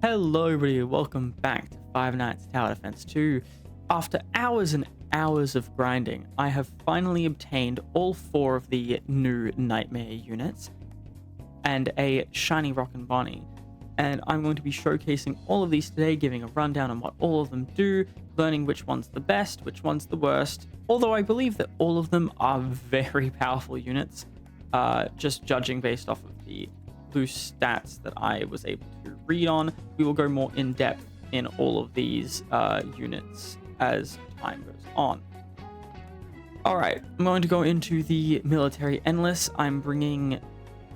Hello everybody, welcome back to Five Nights Tower Defense 2. After hours and hours of grinding, I have finally obtained all 4 of the new Nightmare units and a shiny Rockin' Bonnie. And I'm going to be showcasing all of these today, giving a rundown on what all of them do, learning which one's the best, which one's the worst. Although I believe that all of them are very powerful units, just judging based off of the loose stats that I was able to read on. We will go more in depth in all of these units as time goes on. All right, I'm going to go into the military endless. I'm bringing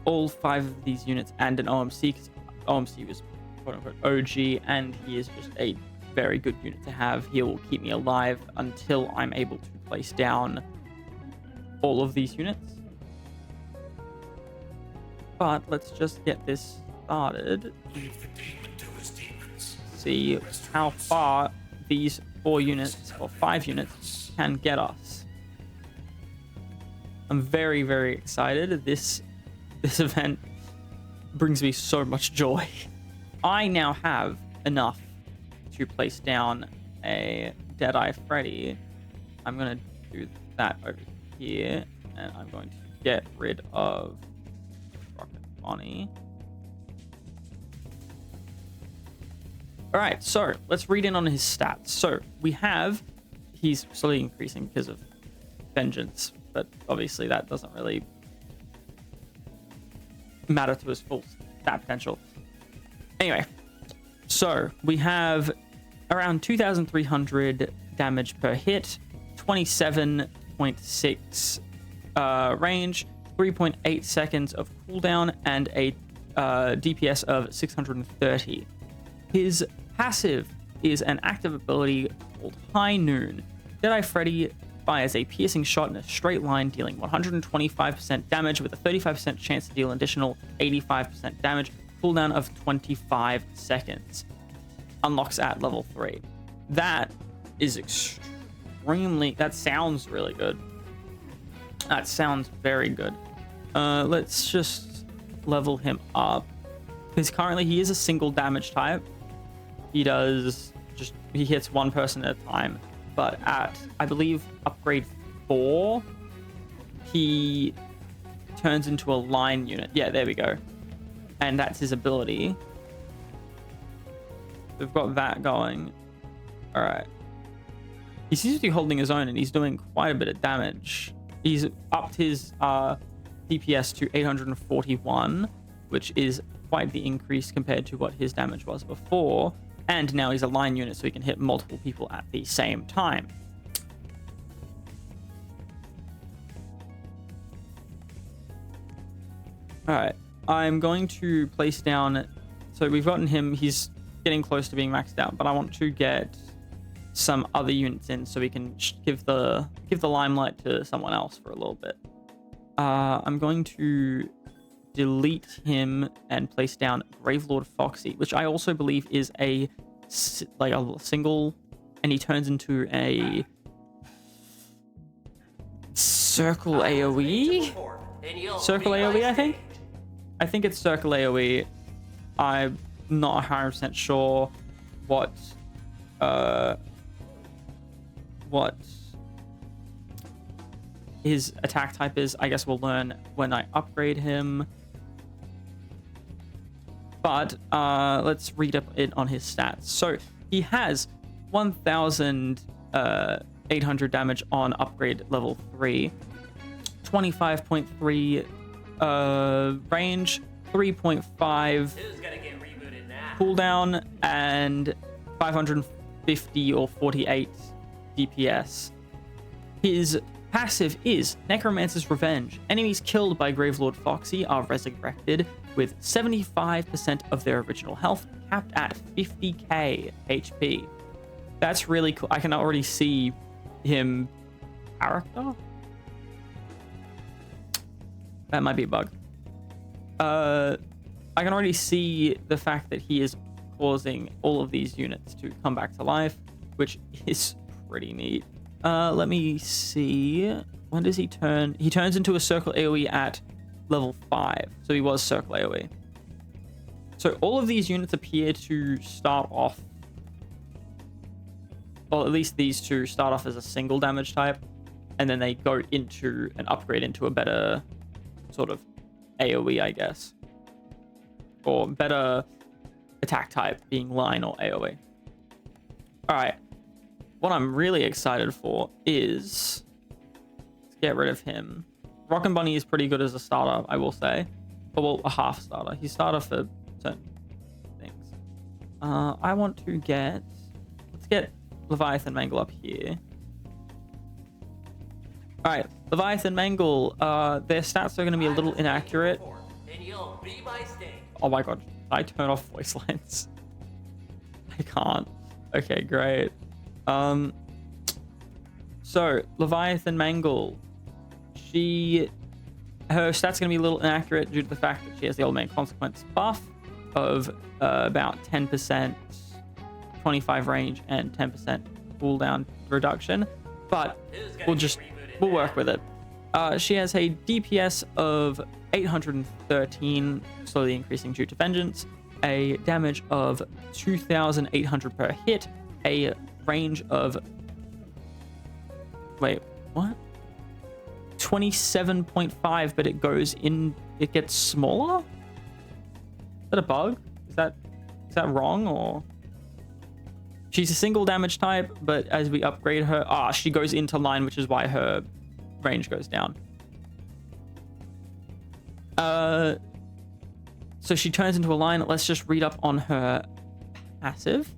all 5 of these units and an OMC because OMC was quote-unquote OG, and he is just a very good unit to have. He will keep me alive until I'm able to place down all of these units. But let's just get this started. See how far these 4 units or 5 units can get us. I'm very, very excited. This event brings me so much joy. I now have enough to place down a Deadeye Freddy. I'm going to do that over here, and I'm going to get rid of Bonnie. All right, so let's read in on his stats. So we have, he's slowly increasing because of vengeance, but obviously that doesn't really matter to his full stat potential. Anyway, so we have around 2,300 damage per hit, 27.6 range, 3.8 seconds of cooldown, and a DPS of 630. His passive is an active ability called High Noon. Deadeye Freddy fires a piercing shot in a straight line, dealing 125% damage with a 35% chance to deal an additional 85% damage, cooldown of 25 seconds. Unlocks at level 3. That is extremely... That sounds really good. That sounds very good. Let's just level him up, because currently he is a single damage type. He hits one person at a time, but at, I believe, upgrade 4, he turns into a line unit. Yeah, there we go. And that's his ability. We've got that going. All right. He seems to be holding his own, and he's doing quite a bit of damage. He's upped his DPS to 841, which is quite the increase compared to what his damage was before. And now he's a line unit, so he can hit multiple people at the same time. All right, I'm going to place down... So we've gotten him, he's getting close to being maxed out, but I want to get some other units in so we can give the limelight to someone else for a little bit. I'm going to delete him and place down Gravelord Foxy, which I also believe is a single, and he turns into a circle AoE. Circle AoE, I think. I think it's circle AoE. I'm not 100% sure what his attack type is. I guess we'll learn when I upgrade him. But let's read up it on his stats. So he has 1,800 damage on upgrade level 3, 25.3 range, 3.5 cooldown, and 550 or 48 DPS. His passive is Necromancer's Revenge. Enemies killed by Gravelord Foxy are resurrected with 75% of their original health, capped at 50k HP. That's really cool. I can already see him... Character? That might be a bug. I can already see the fact that he is causing all of these units to come back to life, which is pretty neat. Let me see. When does he turn? He turns into a circle AoE at level 5. So he was circle AoE. So all of these units appear to start off, or at least these two start off as a single damage type, and then they go into and upgrade into a better sort of AoE, I guess, or better attack type, being line or AoE. All right, what I'm really excited for is, let's get rid of him. Rockin' Bunny is pretty good as a starter, I will say. Well, a half starter. He's starter for certain things. I want to get, let's get Leviathan Mangle up here. All right, Leviathan Mangle, their stats are going to be a little inaccurate. Oh my god, I turn off voice lines. I can't. Okay, great. So Leviathan Mangle, her stats are going to be a little inaccurate due to the fact that she has the Old Man Consequence buff of about 10% 25 range and 10% cooldown reduction, but we'll work with it. She has a DPS of 813, slowly increasing due to vengeance, a damage of 2,800 per hit, a range of, wait, what? 27.5, but it goes in, it gets smaller? Is that a bug? Is that wrong? Or she's a single damage type, but as we upgrade her, she goes into line, which is why her range goes down. So she turns into a line. Let's just read up on her passive.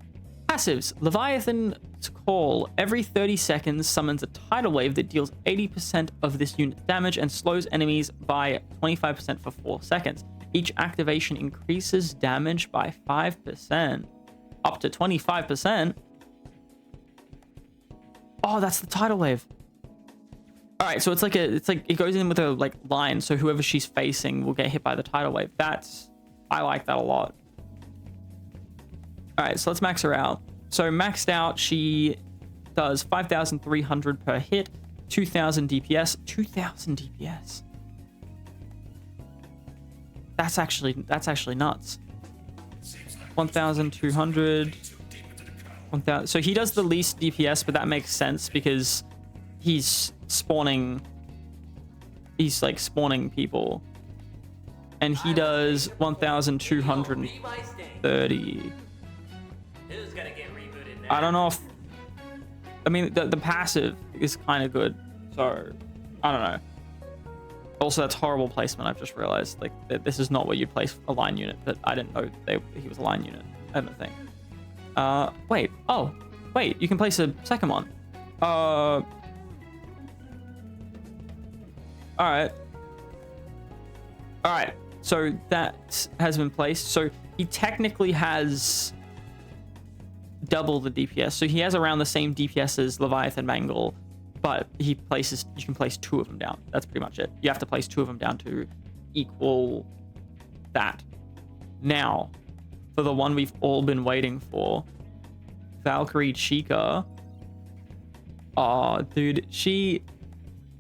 Passives. Leviathan's Call. Every 30 seconds summons a tidal wave that deals 80% of this unit's damage and slows enemies by 25% for 4 seconds. Each activation increases damage by 5%. Up to 25%. Oh, that's the tidal wave. All right, so it's like it goes in with a line, so whoever she's facing will get hit by the tidal wave. I like that a lot. All right, so let's max her out. So maxed out, she does 5,300 per hit, 2,000 DPS, 2,000 DPS. That's actually nuts. 1,200. 1,000. So he does the least DPS, but that makes sense because he's spawning. He's like spawning people, and he does 1,230. I don't know if, I mean, the passive is kind of good, so I don't know. Also, that's horrible placement. I've just realized, like, that this is not where you place a line unit, but I didn't know he was a line unit. I don't think. Wait. Oh, wait. You can place a second one. All right. All right. So that has been placed. So he technically has double the DPS. So he has around the same DPS as Leviathan Mangle, but you can place 2 of them down. That's pretty much it. You have to place 2 of them down to equal that. Now, for the one we've all been waiting for, Valkyrie Chica. Oh, dude,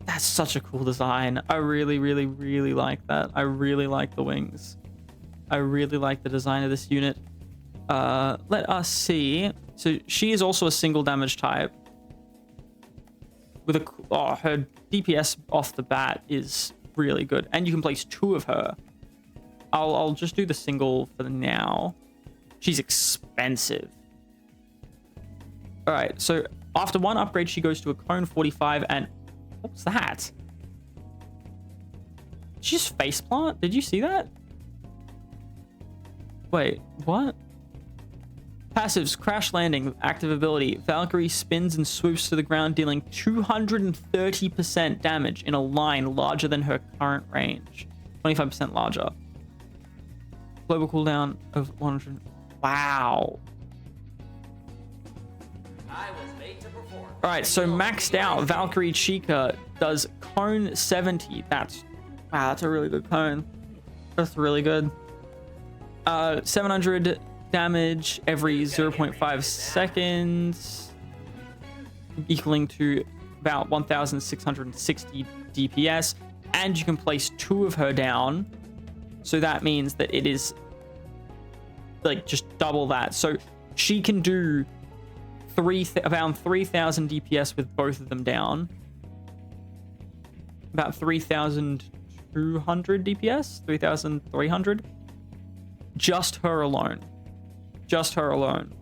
that's such a cool design. I really, really, really like that. I really like the wings. I really like the design of this unit. Let us see. So she is also a single damage type. With her DPS off the bat is really good, and you can place 2 of her. I'll just do the single for now. She's expensive. All right, so after 1 upgrade, she goes to a cone 45, and what was that? Did she just faceplant? Did you see that? Wait, what? Passives, crash landing, active ability. Valkyrie spins and swoops to the ground, dealing 230% damage in a line larger than her current range. 25% larger. Global cooldown of 100. Wow. All right, so maxed out, Valkyrie Chica does cone 70. That's a really good cone. That's really good. 700 damage every 0.5 seconds, equaling to about 1,660 DPS, and you can place 2 of her down, so that means that it is like just double that. So she can do around 3,000 DPS with both of them down. About 3,200 DPS, 3,300. Just her alone. Just her alone.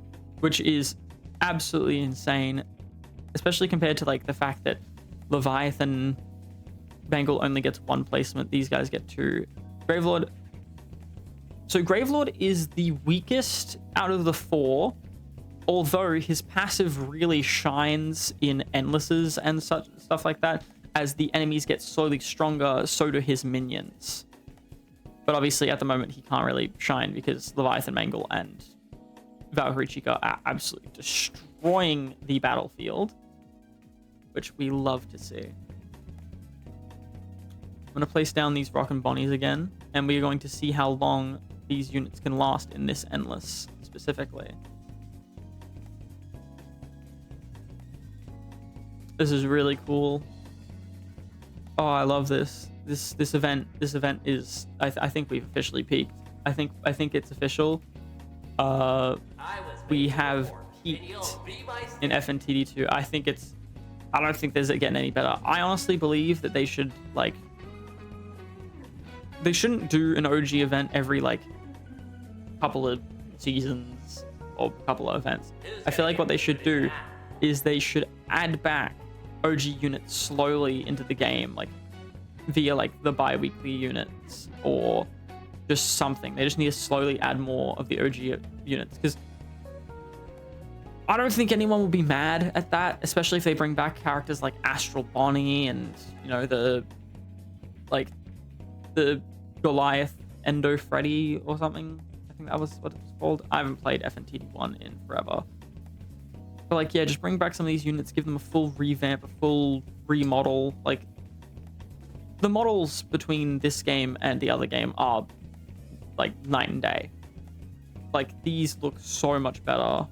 Which is absolutely insane. Especially compared to like the fact that Leviathan Mangle only gets 1 placement. These guys get 2. Gravelord. So Gravelord is the weakest out of the 4. Although his passive really shines in endlesses and such stuff like that. As the enemies get slowly stronger, so do his minions. But obviously at the moment he can't really shine because Leviathan Mangle and Valkyrie Chica are absolutely destroying the battlefield. Which we love to see. I'm going to place down these Rockin' Bonnies again. And we are going to see how long these units can last in this endless specifically. This is really cool. Oh, I love this. This event is. I think we've officially peaked. I think it's official. We have peaked in FNTD 2. I think it's. I don't think there's getting any better. I honestly believe that they should like. They shouldn't do an OG event every like couple of seasons or couple of events. I feel like what they should do is they should add back OG units slowly into the game, like via like the bi-weekly units or just something. They just need to slowly add more of the OG units because I don't think anyone will be mad at that, especially if they bring back characters like Astral Bonnie and, you know, the Goliath Endo Freddy or something. I think that was what it was called. I haven't played FNTD 1 in forever. But like, yeah, just bring back some of these units, give them a full revamp, a full remodel. Like, the models between this game and the other game are like night and day. Like, these look so much better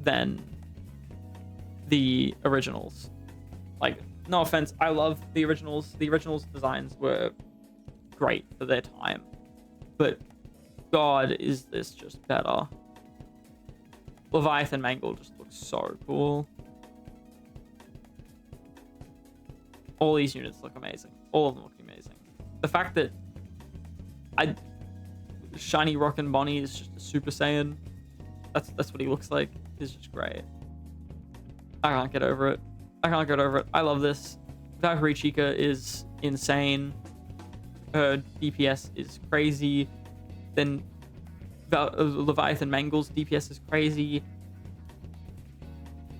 than the originals. Like, no offense, I love the originals. The originals designs were great for their time. But God, is this just better. Leviathan Mangle just looks so cool. All these units look amazing. All of them look amazing. The fact that Shiny Rockin' Bonnie is just a Super Saiyan. That's what he looks like. Is just great. I can't get over it. I can't get over it. I love this. Valkyrie Chica is insane. Her DPS is crazy. Then Leviathan Mangle's DPS is crazy.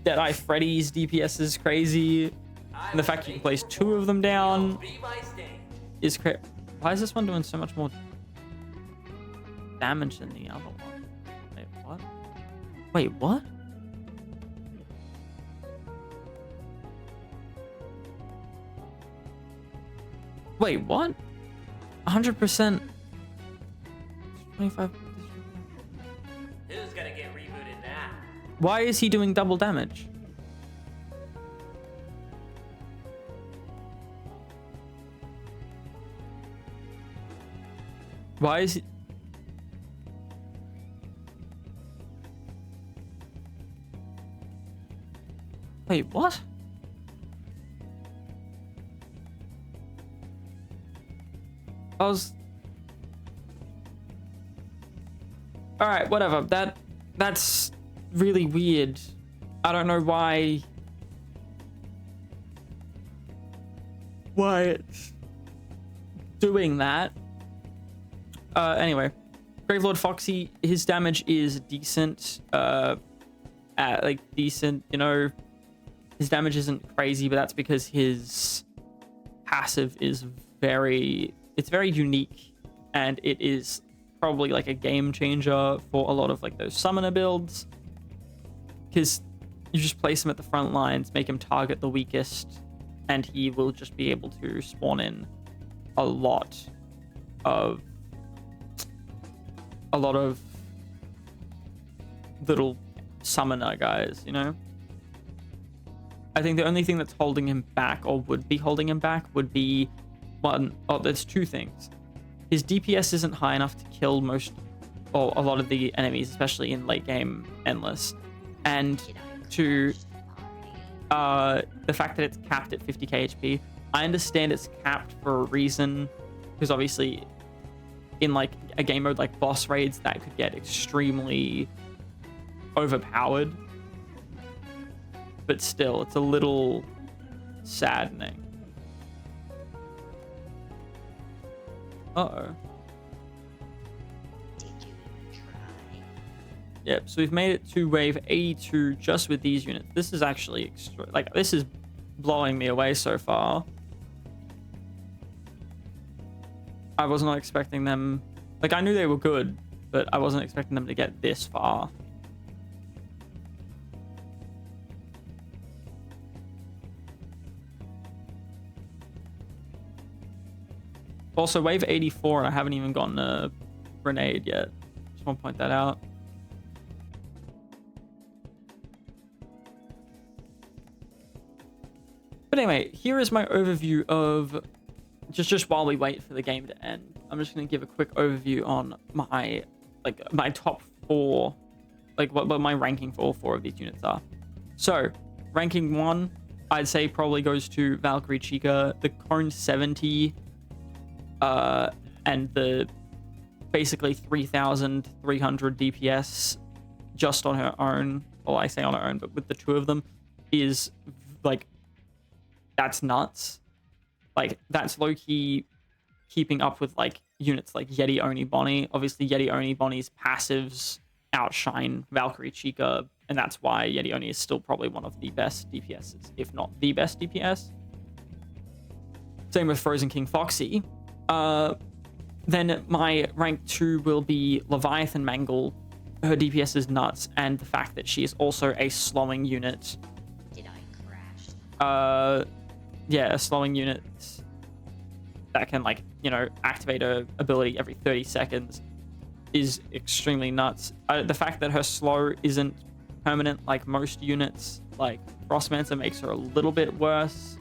Deadeye Freddy's DPS is crazy. And the fact you can place 2 of them down is crazy. Why is this one doing so much more damage than the other one? Wait, what? Wait, what? Wait, what? 100%. 25. Who's gonna get rebooted now? Why is he doing double damage? Why is he... Wait, what? I was... Alright, whatever. That's really weird. I don't know why it's doing that. Anyway, Gravelord Foxy, his damage is decent. Decent, you know. His damage isn't crazy, but that's because his passive is very unique, and it is probably like a game changer for a lot of like those summoner builds, because you just place him at the front lines, make him target the weakest, and he will just be able to spawn in a lot of little summoner guys, you know. I think the only thing that's holding him back, or would be holding him back, would be there's 2 things. His DPS isn't high enough to kill most or a lot of the enemies, especially in late game endless, and to the fact that it's capped at 50k HP. I understand it's capped for a reason, because obviously in like a game mode like boss raids, that could get extremely overpowered, but still it's a little saddening. Uh-oh. Did you even try? Yep, so we've made it to wave 82 just with these units. This is actually this is blowing me away so far. I was not expecting them, like, I knew they were good, but I wasn't expecting them to get this far. Also, wave 84, and I haven't even gotten a grenade yet. Just want to point that out. But anyway, here is my overview of, just while we wait for the game to end, I'm just going to give a quick overview on my top 4, like what my ranking for all 4 of these units are. So, ranking 1, I'd say probably goes to Valkyrie Chica, the Cone 70, and the basically 3,300 DPS just on her own. Well, I say on her own, but with the 2 of them is like, that's nuts. Like, that's low-key keeping up with like units like Yeti Oni Bonnie. Obviously, Yeti Oni Bonnie's passives outshine Valkyrie Chica, and that's why Yeti Oni is still probably one of the best DPSs, if not the best DPS. Same with Frozen King Foxy. Then my rank 2 will be Leviathan Mangle. Her DPS is nuts, and the fact that she is also a slowing unit. Did I crash? Yeah, a slowing unit that can, like, you know, activate her ability every 30 seconds is extremely nuts. The fact that her slow isn't permanent like most units, like Frostmancer, makes her a little bit worse,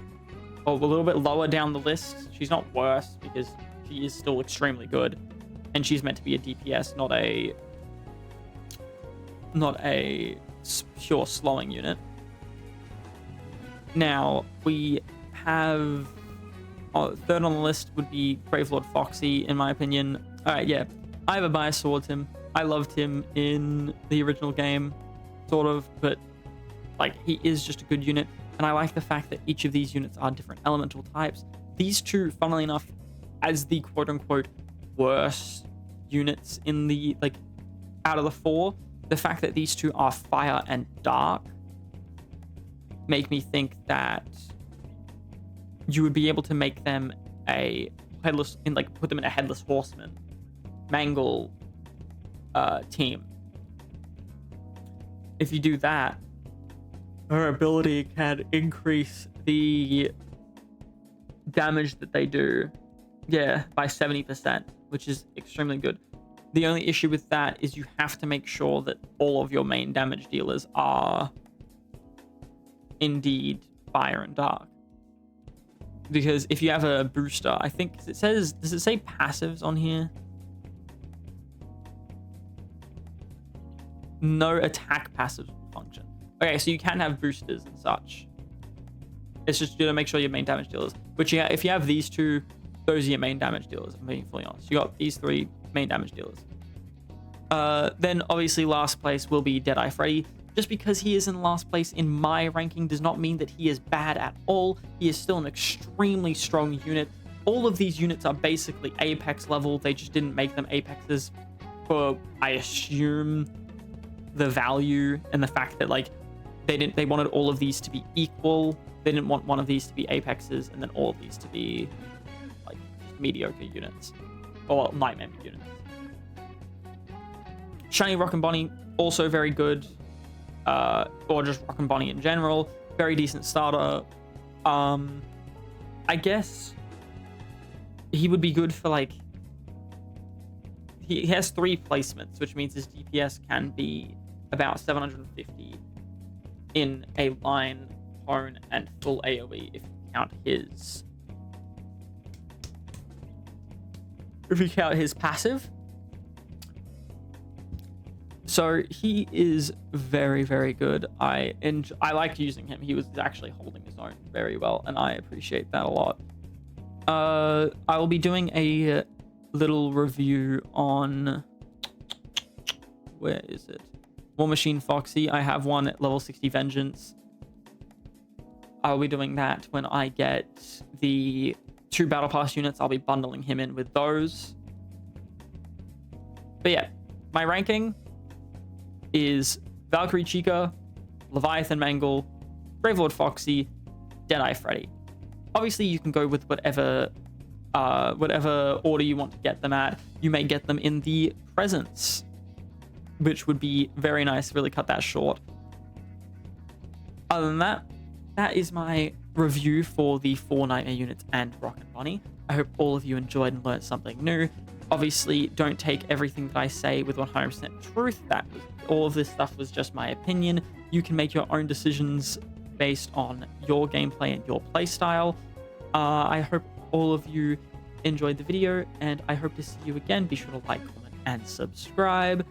or a little bit lower down the list. She's not worse because she is still extremely good, and she's meant to be a DPS, not a pure slowing unit. Now we have third on the list would be Gravelord Foxy, in my opinion. Alright, yeah, I have a bias towards him. I loved him in the original game, sort of, but like, he is just a good unit, and I like the fact that each of these units are different elemental types. These 2, funnily enough, as the quote-unquote worst units in the, like, out of the 4, the fact that these 2 are fire and dark make me think that you would be able to make them a headless, put them in a headless horseman mangle team. If you do that, her ability can increase the damage that they do, yeah, by 70%, which is extremely good. The only issue with that is you have to make sure that all of your main damage dealers are indeed fire and dark. Because if you have a booster, I think it says, does it say passives on here? No attack passives will function. Okay, so you can have boosters and such. It's just you to make sure your main damage dealers. Which, yeah, if you have these 2, those are your main damage dealers, I'm being fully honest. You got these 3 main damage dealers. Then obviously last place will be Deadeye Freddy. Just because he is in last place in my ranking does not mean that he is bad at all. He is still an extremely strong unit. All of these units are basically Apex level. They just didn't make them Apexes for, I assume, the value and the fact that, like, they wanted all of these to be equal. They didn't want one of these to be Apexes and then all of these to be, like, mediocre units or nightmare units. Shiny Rock and Bonnie, also very good. Or just Rock and Bonnie in general, very decent starter. I guess he would be good for, like, he has 3 placements, which means his DPS can be about 750 in a line, cone, and full AoE if you count his passive. So he is very, very good. I liked using him. He was actually holding his own very well, and I appreciate that a lot. I will be doing a little review on, where is it? War Machine Foxy. I have one at level 60 Vengeance. I'll be doing that when I get the 2 Battle Pass units. I'll be bundling him in with those. But yeah, my ranking is Valkyrie Chica, Leviathan Mangle, Brave Lord Foxy, Deadeye Freddy. Obviously, you can go with whatever order you want to get them at. You may get them in the presence, which would be very nice. Really cut that short. Other than that, that is my review for the 4 Nightmare units and Rocket Bunny. I hope all of you enjoyed and learned something new. Obviously, don't take everything that I say with 100% truth. All of this stuff was just my opinion. You can make your own decisions based on your gameplay and your playstyle. I hope all of you enjoyed the video, and I hope to see you again. Be sure to like, comment, and subscribe.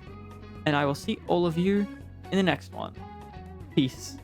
And I will see all of you in the next one. Peace.